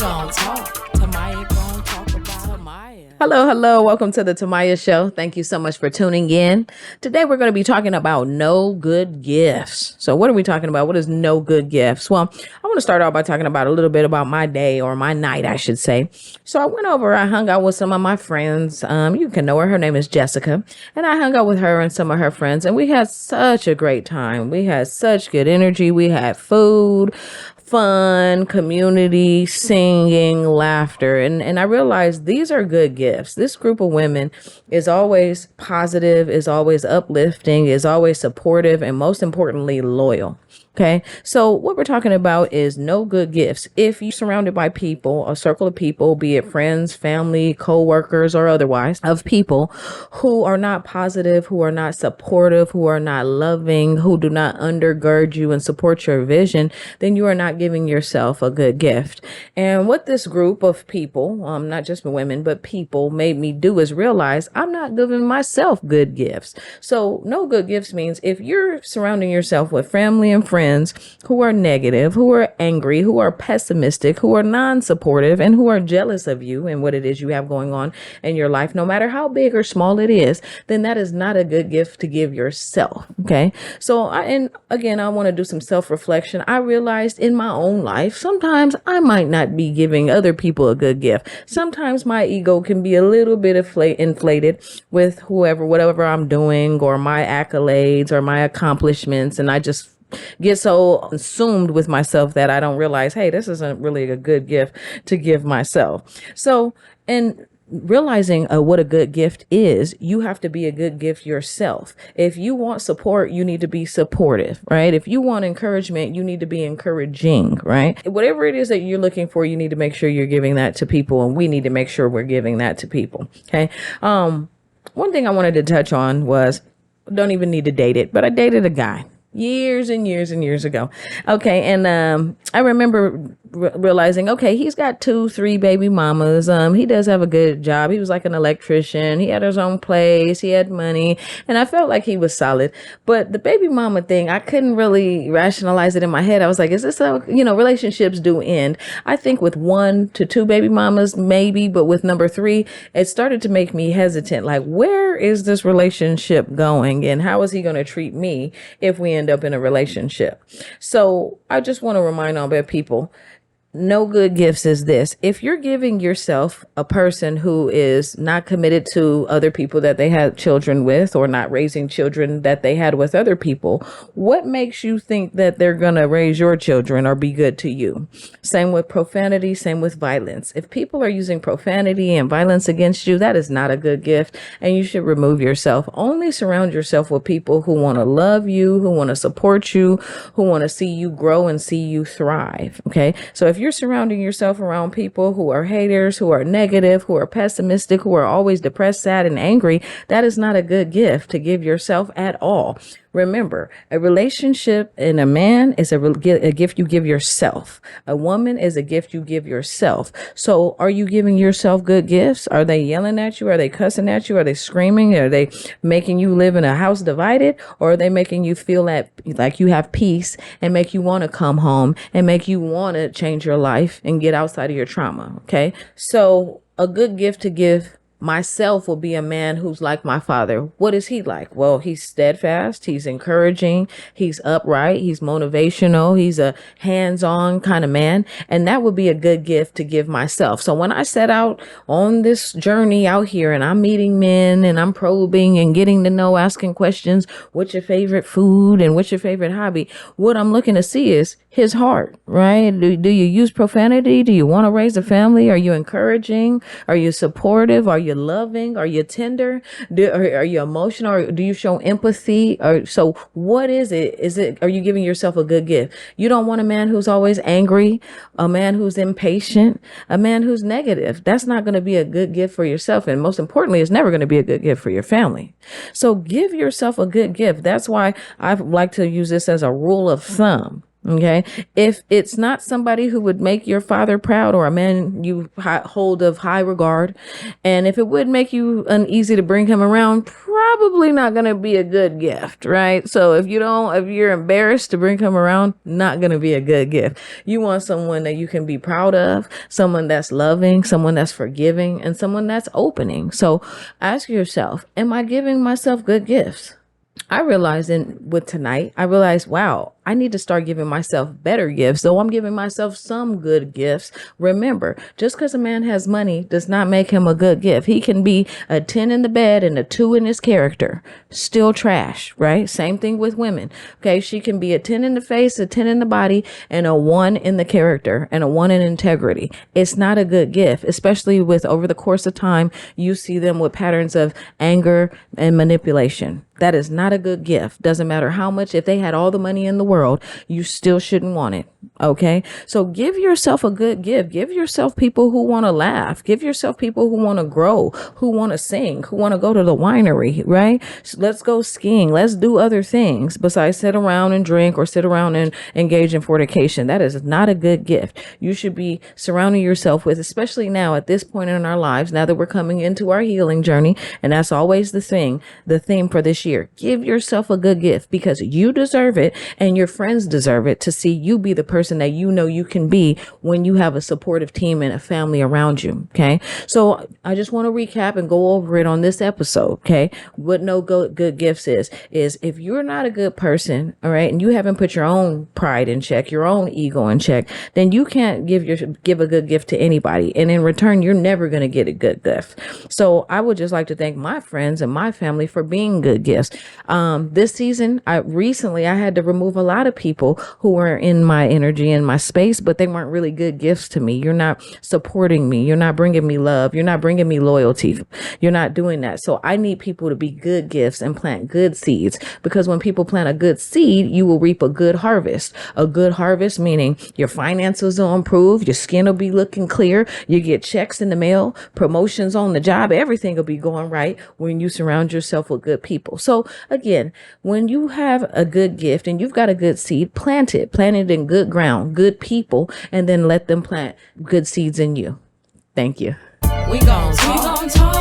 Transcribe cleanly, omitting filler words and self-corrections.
gon' talk. Tamaya gon' talk about Tamaya. Hello. Welcome to the Tamaya Show. Thank you so much for tuning in. Today we're going to be talking about no good gifts. So what are we talking about? What is no good gifts? Well, I want to start off by talking about a little bit about my day, or my night, I should say. So I hung out with some of my friends. You can know her. Her name is Jessica. And I hung out with her and some of her friends, and we had such a great time. We had such good energy. We had food, fun, community, singing, laughter. And I realized these are good gifts. This group of women is always positive, is always uplifting, is always supportive, and most importantly, loyal. Okay. So what we're talking about is no good gifts. If you're surrounded by people, a circle of people, be it friends, family, co-workers, or otherwise, of people who are not positive, who are not supportive, who are not loving, who do not undergird you and support your vision, then you are not giving yourself a good gift. And what this group of people, not just women, but people made me do is realize I'm not giving myself good gifts. So no good gifts means if you're surrounding yourself with family and friends who are negative, who are angry, who are pessimistic, who are non-supportive, and who are jealous of you and what it is you have going on in your life, no matter how big or small it is, then that is not a good gift to give yourself. Okay. So I want to do some self-reflection. I realized in my own life, sometimes I might not be giving other people a good gift. Sometimes my ego can be a little bit inflated with whatever I'm doing, or my accolades or my accomplishments. And I just get so consumed with myself that I don't realize, hey, this isn't really a good gift to give myself. So, and realizing what a good gift is, you have to be a good gift yourself. If you want support, you need to be supportive, right? If you want encouragement, you need to be encouraging, right? Whatever it is that you're looking for, you need to make sure you're giving that to people, and we need to make sure we're giving that to people. Okay. One thing I wanted to touch on was, don't even need to date it, but I dated a guy years and years and years ago. Okay. And I remember realizing, okay, he's got 2-3 baby mamas. He does have a good job. He was like an electrician. He had his own place. He had money. And I felt like he was solid. But the baby mama thing, I couldn't really rationalize it in my head. I was like, is this how, relationships do end? I think with 1 to 2 baby mamas, maybe, but with number 3, it started to make me hesitant. Like, where is this relationship going? And how is he going to treat me if we end up in a relationship? So I just want to remind all bad people, no good gifts is this. If you're giving yourself a person who is not committed to other people that they had children with, or not raising children that they had with other people, what makes you think that they're going to raise your children or be good to you? Same with profanity, same with violence. If people are using profanity and violence against you, that is not a good gift, and you should remove yourself. Only surround yourself with people who want to love you, who want to support you, who want to see you grow and see you thrive. Okay. So if you're surrounding yourself around people who are haters, who are negative, who are pessimistic, who are always depressed, sad, and angry, that is not a good gift to give yourself at all. Remember, a relationship in a man is a gift you give yourself. A woman is a gift you give yourself. So are you giving yourself good gifts? Are they yelling at you? Are they cussing at you? Are they screaming? Are they making you live in a house divided? Or are they making you feel like you have peace and make you want to come home and make you want to change your life and get outside of your trauma? Okay. So a good gift to give myself will be a man who's like my father. What is he like? Well, he's steadfast. He's encouraging. He's upright. He's motivational. He's a hands-on kind of man. And that would be a good gift to give myself. So when I set out on this journey out here and I'm meeting men and I'm probing and getting to know, asking questions, what's your favorite food and what's your favorite hobby? What I'm looking to see is his heart, right? Do you use profanity? Do you want to raise a family? Are you encouraging? Are you supportive? Are you loving? Are you tender? Are you emotional? Or do you show empathy? So what is it? Are you giving yourself a good gift? You don't want a man who's always angry, a man who's impatient, a man who's negative. That's not going to be a good gift for yourself. And most importantly, it's never going to be a good gift for your family. So give yourself a good gift. That's why I like to use this as a rule of thumb. Okay. If it's not somebody who would make your father proud or a man you hold of high regard, and if it would make you uneasy to bring him around, probably not going to be a good gift, right? So if you're embarrassed to bring him around, not going to be a good gift. You want someone that you can be proud of, someone that's loving, someone that's forgiving, and someone that's opening. So ask yourself, am I giving myself good gifts? I realized I realized, wow, I need to start giving myself better gifts. Though I'm giving myself some good gifts. Remember, just because a man has money does not make him a good gift. He can be a 10 in the bed and a 2 in his character. Still trash, right? Same thing with women. Okay. She can be a 10 in the face, a 10 in the body, and a 1 in the character and a 1 in integrity. It's not a good gift, especially with over the course of time, you see them with patterns of anger and manipulation. That is not a good gift. Doesn't matter how much, if they had all the money in the world, you still shouldn't want it. Okay. So give yourself a good gift. Give yourself people who want to laugh. Give yourself people who want to grow, who want to sing, who want to go to the winery, right? So let's go skiing. Let's do other things besides sit around and drink or sit around and engage in fornication. That is not a good gift. You should be surrounding yourself with, especially now at this point in our lives, now that we're coming into our healing journey. And that's always the theme for this year. Give yourself a good gift because you deserve it and your friends deserve it to see you be the person that you know you can be when you have a supportive team and a family around you. Okay. So I just want to recap and go over it on this episode. Okay. What good gifts is if you're not a good person, all right, and you haven't put your own pride in check, your own ego in check, then you can't give a good gift to anybody. And in return, you're never going to get a good gift. So I would just like to thank my friends and my family for being good gifts. This season, I had to remove a lot of people who were in my energy and my space, but they weren't really good gifts to me. You're not supporting me. You're not bringing me love. You're not bringing me loyalty. You're not doing that. So I need people to be good gifts and plant good seeds, because when people plant a good seed, you will reap a good harvest. A good harvest meaning your finances will improve, your skin will be looking clear, you get checks in the mail, promotions on the job, everything will be going right when you surround yourself with good people. So again, when you have a good gift and you've got a good seed, plant it in good ground, good people, and then let them plant good seeds in you. Thank you. We gon' talk.